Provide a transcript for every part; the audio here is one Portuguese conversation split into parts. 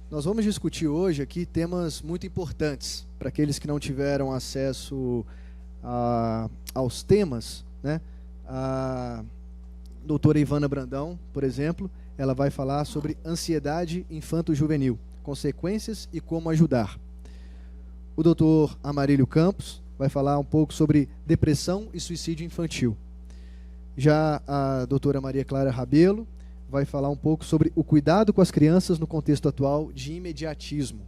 Nós vamos discutir hoje aqui temas muito importantes para aqueles que não tiveram acesso aos temas, né? A doutora Ivana Brandão, por exemplo, ela vai falar sobre ansiedade infanto-juvenil, consequências e como ajudar. O doutor Amarílio Campos vai falar um pouco sobre depressão e suicídio infantil. Já a doutora Maria Clara Rabelo vai falar um pouco sobre o cuidado com as crianças no contexto atual de imediatismo.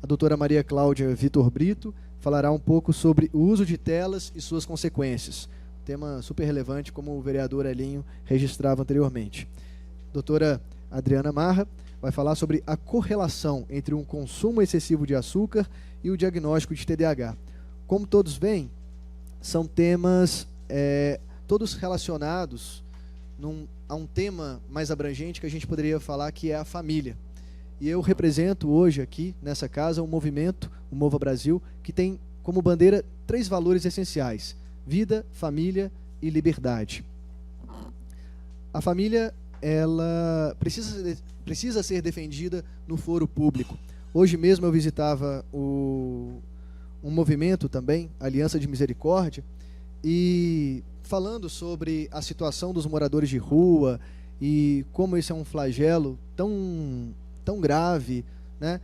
A doutora Maria Cláudia Vitor Brito falará um pouco sobre o uso de telas e suas consequências. Tema super relevante, como o vereador Elinho registrava anteriormente. A doutora Adriana Marra vai falar sobre a correlação entre um consumo excessivo de açúcar e o diagnóstico de TDAH. Como todos veem, são temas todos relacionados a um tema mais abrangente que a gente poderia falar, que é a família. E eu represento hoje aqui, nessa casa, um movimento, o Mova Brasil, que tem como bandeira 3 valores essenciais: vida, família e liberdade. A família, ela precisa ser defendida no foro público. Hoje mesmo eu visitava um movimento também, Aliança de Misericórdia, e falando sobre a situação dos moradores de rua e como isso é um flagelo tão grave, né?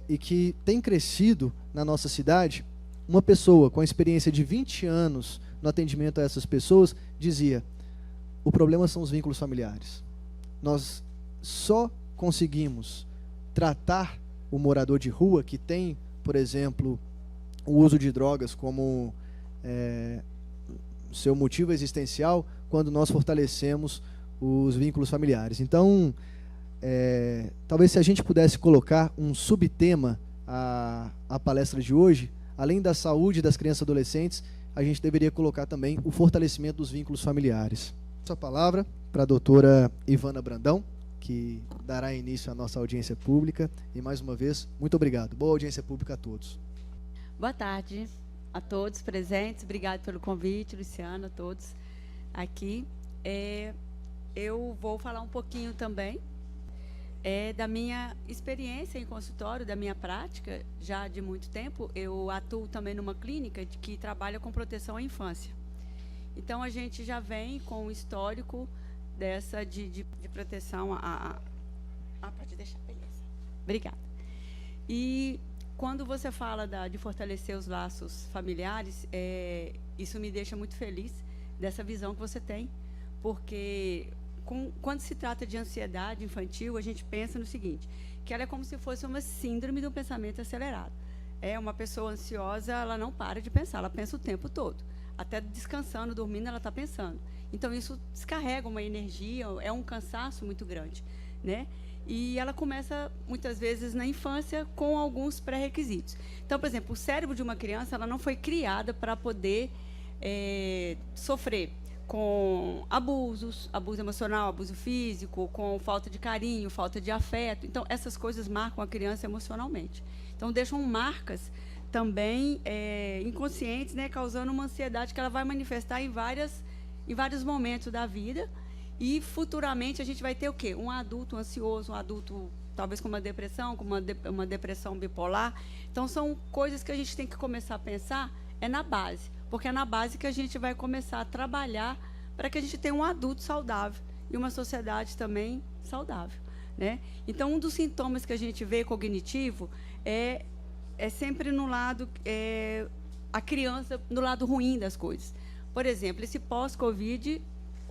E que tem crescido na nossa cidade. Uma pessoa com a experiência de 20 anos no atendimento a essas pessoas dizia: o problema são os vínculos familiares. Nós só conseguimos tratar o morador de rua que tem, por exemplo, o uso de drogas como seu motivo existencial, quando nós fortalecemos os vínculos familiares. Então, talvez se a gente pudesse colocar um subtema à palestra de hoje, além da saúde das crianças e adolescentes, a gente deveria colocar também o fortalecimento dos vínculos familiares. A palavra para a doutora Ivana Brandão, que dará início à nossa audiência pública. E, mais uma vez, muito obrigado. Boa audiência pública a todos. Boa tarde a todos presentes. Obrigado pelo convite, Luciano, a todos aqui. Eu vou falar um pouquinho também da minha experiência em consultório, da minha prática, já de muito tempo. Eu atuo também numa clínica que trabalha com proteção à infância. Então, a gente já vem com um histórico dessa de proteção pode deixar, beleza. Obrigada. E quando você fala de fortalecer os laços familiares, isso me deixa muito feliz dessa visão que você tem, porque quando se trata de ansiedade infantil, a gente pensa no seguinte, que ela é como se fosse uma síndrome do pensamento acelerado. Uma pessoa ansiosa, ela não para de pensar, ela pensa o tempo todo. Até descansando, dormindo, ela está pensando. Então, isso descarrega uma energia, é um cansaço muito grande, né? E ela começa, muitas vezes, na infância, com alguns pré-requisitos. Então, por exemplo, o cérebro de uma criança, ela não foi criada para poder sofrer com abuso emocional, abuso físico, com falta de carinho, falta de afeto. Então, essas coisas marcam a criança emocionalmente. Então, deixam marcas também inconscientes, né, causando uma ansiedade que ela vai manifestar em vários momentos da vida. E futuramente a gente vai ter o quê? Um adulto ansioso, um adulto talvez com uma depressão, com uma depressão bipolar. Então, são coisas que a gente tem que começar a pensar na base, porque é na base que a gente vai começar a trabalhar para que a gente tenha um adulto saudável e uma sociedade também saudável, né? Então, um dos sintomas que a gente vê cognitivo é sempre no lado, a criança, no lado ruim das coisas. Por exemplo, esse pós-Covid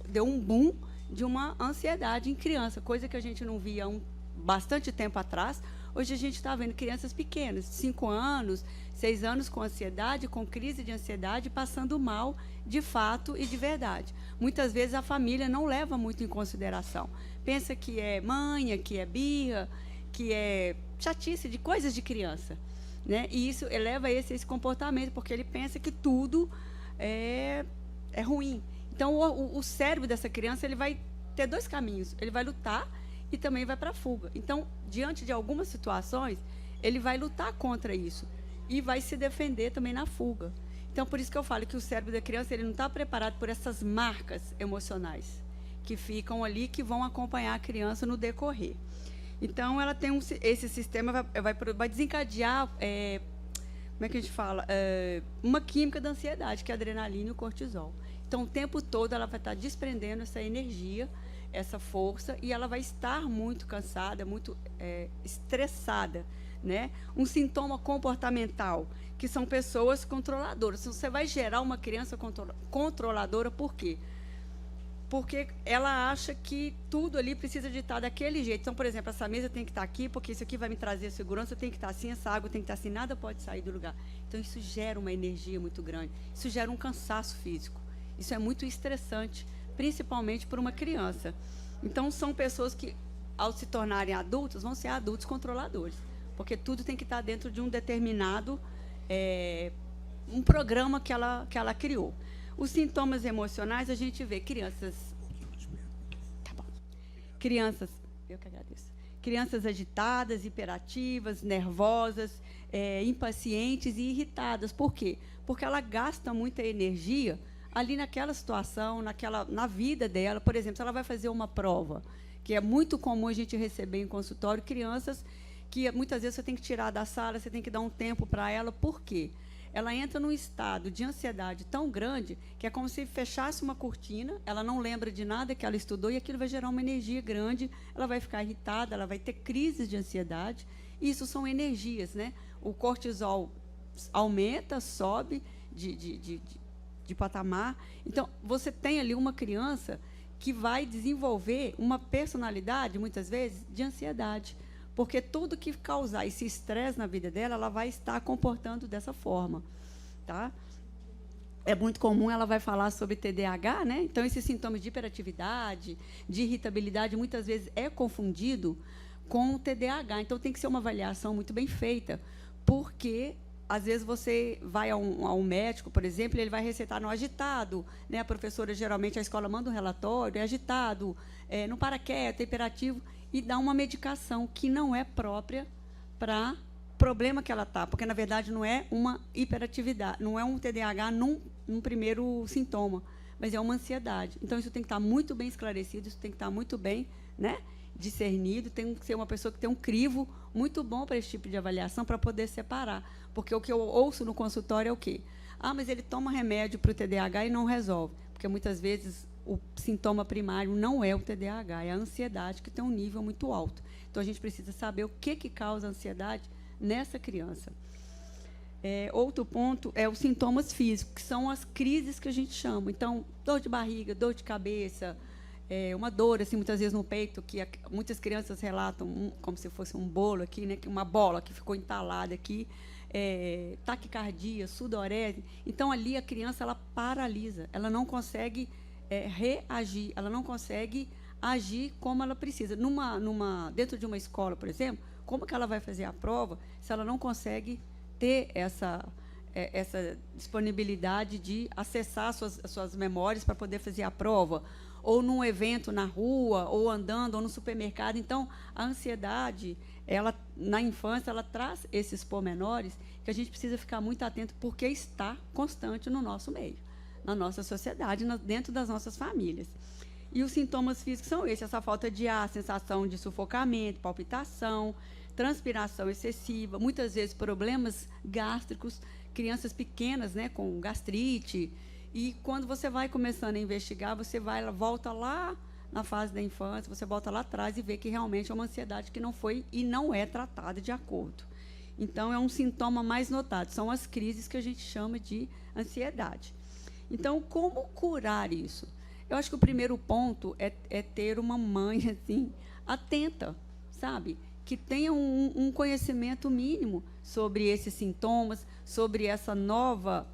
deu um boom de uma ansiedade em criança, coisa que a gente não via há bastante tempo atrás. Hoje a gente está vendo crianças pequenas, 5 anos, 6 anos, com ansiedade, com crise de ansiedade, passando mal de fato e de verdade. Muitas vezes a família não leva muito em consideração. Pensa que é manha, que é birra, que é chatice de coisas de criança, né? E isso eleva esse comportamento, porque ele pensa que tudo é ruim. Então, o cérebro dessa criança, ele vai ter 2 caminhos. Ele vai lutar e também vai para a fuga. Então, diante de algumas situações, ele vai lutar contra isso e vai se defender também na fuga. Então, por isso que eu falo que o cérebro da criança, ele não está preparado por essas marcas emocionais que ficam ali, que vão acompanhar a criança no decorrer. Então, ela tem esse sistema, vai desencadear, como é que a gente fala? Uma química da ansiedade, que é a adrenalina e o cortisol. Então, o tempo todo, ela vai estar desprendendo essa energia, essa força, e ela vai estar muito cansada, muito estressada, né? Um sintoma comportamental, que são pessoas controladoras. Você vai gerar uma criança controladora, por quê? Porque ela acha que tudo ali precisa de estar daquele jeito. Então, por exemplo, essa mesa tem que estar aqui, porque isso aqui vai me trazer segurança, tem que estar assim, essa água tem que estar assim, nada pode sair do lugar. Então, isso gera uma energia muito grande, isso gera um cansaço físico. Isso é muito estressante, principalmente para uma criança. Então, são pessoas que, ao se tornarem adultos, vão ser adultos controladores, porque tudo tem que estar dentro de um determinado um programa que ela criou. Os sintomas emocionais, a gente vê crianças... Tá bom. Crianças... Eu que agradeço. Crianças agitadas, hiperativas, nervosas, impacientes e irritadas. Por quê? Porque ela gasta muita energia ali naquela situação, na vida dela. Por exemplo, se ela vai fazer uma prova, que é muito comum a gente receber em consultório, crianças que muitas vezes você tem que tirar da sala, você tem que dar um tempo para ela. Por quê? Ela entra num estado de ansiedade tão grande que é como se fechasse uma cortina, ela não lembra de nada que ela estudou e aquilo vai gerar uma energia grande, ela vai ficar irritada, ela vai ter crises de ansiedade. Isso são energias, né? O cortisol aumenta, sobe de patamar. Então, você tem ali uma criança que vai desenvolver uma personalidade, muitas vezes, de ansiedade. Porque tudo que causar esse estresse na vida dela, ela vai estar comportando dessa forma. Tá? É muito comum, ela vai falar sobre TDAH, né? Então, esses sintomas de hiperatividade, de irritabilidade, muitas vezes é confundido com o TDAH. Então, tem que ser uma avaliação muito bem feita, porque às vezes você vai a um médico, por exemplo, ele vai receitar no agitado, né? A professora, geralmente, a escola manda um relatório, é agitado, não para quieto, é hiperativo, e dá uma medicação que não é própria para o problema que ela está, porque, na verdade, não é uma hiperatividade, não é um TDAH num primeiro sintoma, mas é uma ansiedade. Então, isso tem que estar muito bem esclarecido, isso tem que estar muito bem, né, discernido, tem que ser uma pessoa que tem um crivo muito bom para esse tipo de avaliação, para poder separar. Porque o que eu ouço no consultório é o quê? Ah, mas ele toma remédio para o TDAH e não resolve. Porque, muitas vezes, o sintoma primário não é o TDAH, é a ansiedade, que tem um nível muito alto. Então, a gente precisa saber o que causa ansiedade nessa criança. Outro ponto é os sintomas físicos, que são as crises que a gente chama. Então, dor de barriga, dor de cabeça, uma dor, assim, muitas vezes no peito, que muitas crianças relatam como se fosse um bolo aqui, né, uma bola que ficou entalada aqui, taquicardia, sudorese. Então, ali a criança ela paralisa, ela não consegue reagir, ela não consegue agir como ela precisa. Dentro de uma escola, por exemplo, como que ela vai fazer a prova se ela não consegue ter essa disponibilidade de acessar as suas memórias para poder fazer a prova? Ou num evento na rua, ou andando, ou no supermercado. Então, a ansiedade, na infância, ela traz esses pormenores que a gente precisa ficar muito atento, porque está constante no nosso meio, na nossa sociedade, dentro das nossas famílias. E os sintomas físicos são esses: essa falta de ar, sensação de sufocamento, palpitação, transpiração excessiva, muitas vezes problemas gástricos, crianças pequenas, né, com gastrite. E quando você vai começando a investigar, você volta lá na fase da infância, você volta lá atrás e vê que realmente é uma ansiedade que não foi e não é tratada de acordo. Então, é um sintoma mais notado, são as crises que a gente chama de ansiedade. Então, como curar isso? Eu acho que o primeiro ponto é ter uma mãe assim, atenta, sabe? Que tenha um conhecimento mínimo sobre esses sintomas, sobre essa nova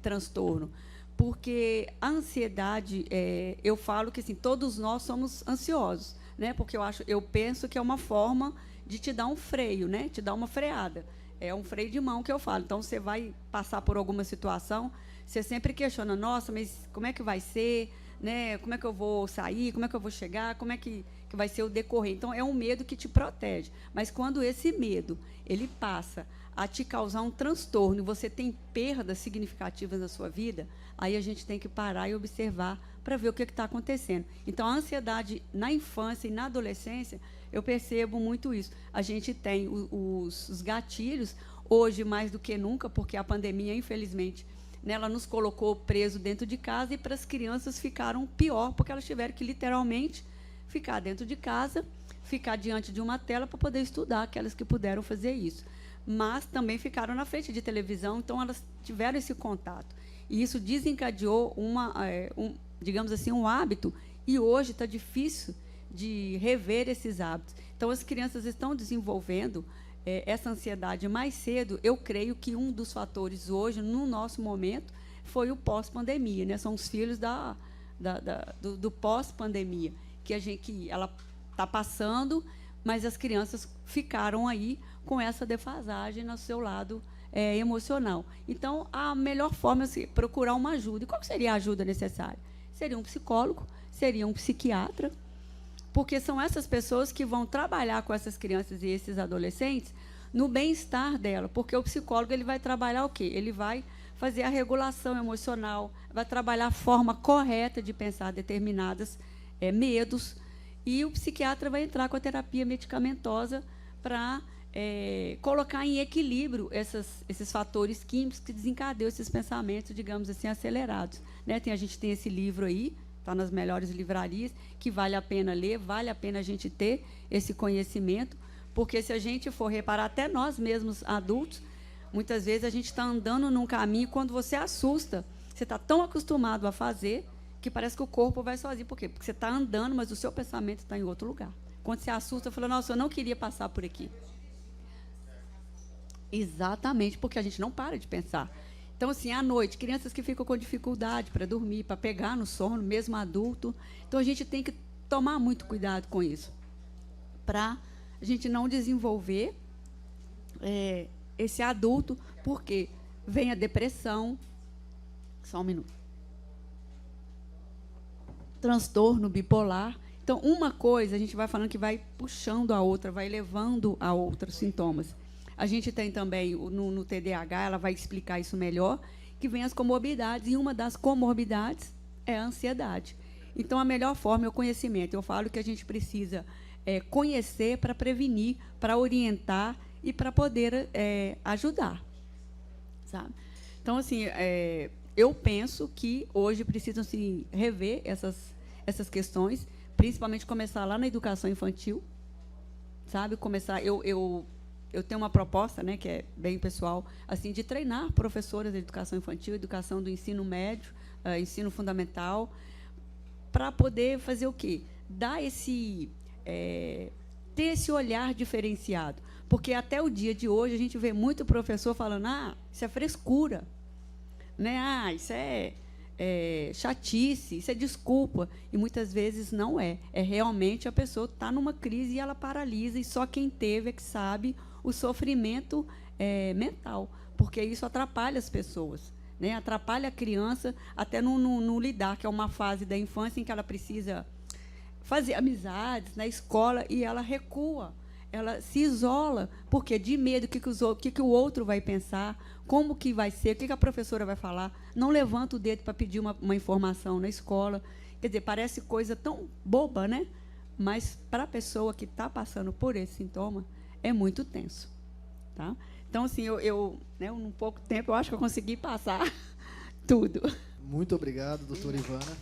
transtorno. Porque a ansiedade, eu falo que assim, todos nós somos ansiosos, né? Porque eu penso que é uma forma de te dar um freio, né? Te dar uma freada. É um freio de mão que eu falo. Então, você vai passar por alguma situação, você sempre questiona: nossa, mas como é que vai ser? Né? Como é que eu vou sair? Como é que eu vou chegar? Como é que vai ser o decorrer? Então, é um medo que te protege. Mas quando esse medo ele passa a te causar um transtorno e você tem perdas significativas na sua vida, aí a gente tem que parar e observar para ver o que está acontecendo. Então, a ansiedade na infância e na adolescência, eu percebo muito isso. A gente tem os gatilhos, hoje mais do que nunca, porque a pandemia, infelizmente, né, ela nos colocou preso dentro de casa e para as crianças ficaram pior, porque elas tiveram que, literalmente, ficar dentro de casa, ficar diante de uma tela para poder estudar, aquelas que puderam fazer isso. Mas também ficaram na frente de televisão, então elas tiveram esse contato. E isso desencadeou digamos assim, um hábito, e hoje está difícil de rever esses hábitos. Então, as crianças estão desenvolvendo essa ansiedade mais cedo. Eu creio que um dos fatores hoje, no nosso momento, foi o pós-pandemia, né? São os filhos do pós-pandemia, que ela está passando, mas as crianças ficaram aí com essa defasagem no seu lado emocional. Então, a melhor forma é procurar uma ajuda. E qual seria a ajuda necessária? Seria um psicólogo, seria um psiquiatra, porque são essas pessoas que vão trabalhar com essas crianças e esses adolescentes no bem-estar dela, porque o psicólogo ele vai trabalhar o quê? Ele vai fazer a regulação emocional, vai trabalhar a forma correta de pensar determinados medos, e o psiquiatra vai entrar com a terapia medicamentosa para colocar em equilíbrio esses fatores químicos que desencadeiam esses pensamentos, digamos assim, acelerados. Né? A gente tem esse livro aí, está nas melhores livrarias, que vale a pena ler, vale a pena a gente ter esse conhecimento, porque se a gente for reparar, até nós mesmos adultos, muitas vezes a gente está andando num caminho, quando você assusta, você está tão acostumado a fazer, que parece que o corpo vai sozinho. Por quê? Porque você está andando, mas o seu pensamento está em outro lugar. Quando você assusta, fala, nossa, eu não queria passar por aqui. Exatamente, porque a gente não para de pensar. Então, assim, à noite, crianças que ficam com dificuldade para dormir, para pegar no sono, mesmo adulto. Então, a gente tem que tomar muito cuidado com isso, para a gente não desenvolver esse adulto, porque vem a depressão. Só um minuto. Transtorno bipolar. Então, uma coisa, a gente vai falando que vai puxando a outra, vai levando a outros sintomas. A gente tem também, no TDAH, ela vai explicar isso melhor, que vem as comorbidades, e uma das comorbidades é a ansiedade. Então, a melhor forma é o conhecimento. Eu falo que a gente precisa conhecer para prevenir, para orientar e para poder ajudar. Sabe? Então, assim, eu penso que hoje precisam se rever essas questões, principalmente começar lá na educação infantil, sabe? Começar, eu tenho uma proposta, né, que é bem pessoal, assim, de treinar professoras de educação infantil, educação do ensino médio, ensino fundamental, para poder fazer o quê? Dar ter esse olhar diferenciado. Porque até o dia de hoje a gente vê muito professor falando, isso é frescura, né? Isso é chatice, isso é desculpa. E muitas vezes não é. É realmente a pessoa está numa crise e ela paralisa, e só quem teve é que sabe o sofrimento mental, porque isso atrapalha as pessoas, né? Atrapalha a criança até no lidar, que é uma fase da infância em que ela precisa fazer amizades na escola, e ela recua, ela se isola, porque de medo do que o outro vai pensar, como que vai ser, o que a professora vai falar, não levanta o dedo para pedir uma informação na escola. Quer dizer, parece coisa tão boba, né? Mas para a pessoa que está passando por esse sintoma, é muito tenso. Tá? Então, assim, né, em pouco tempo, eu acho que eu consegui passar tudo. Muito obrigado, doutora Ivana.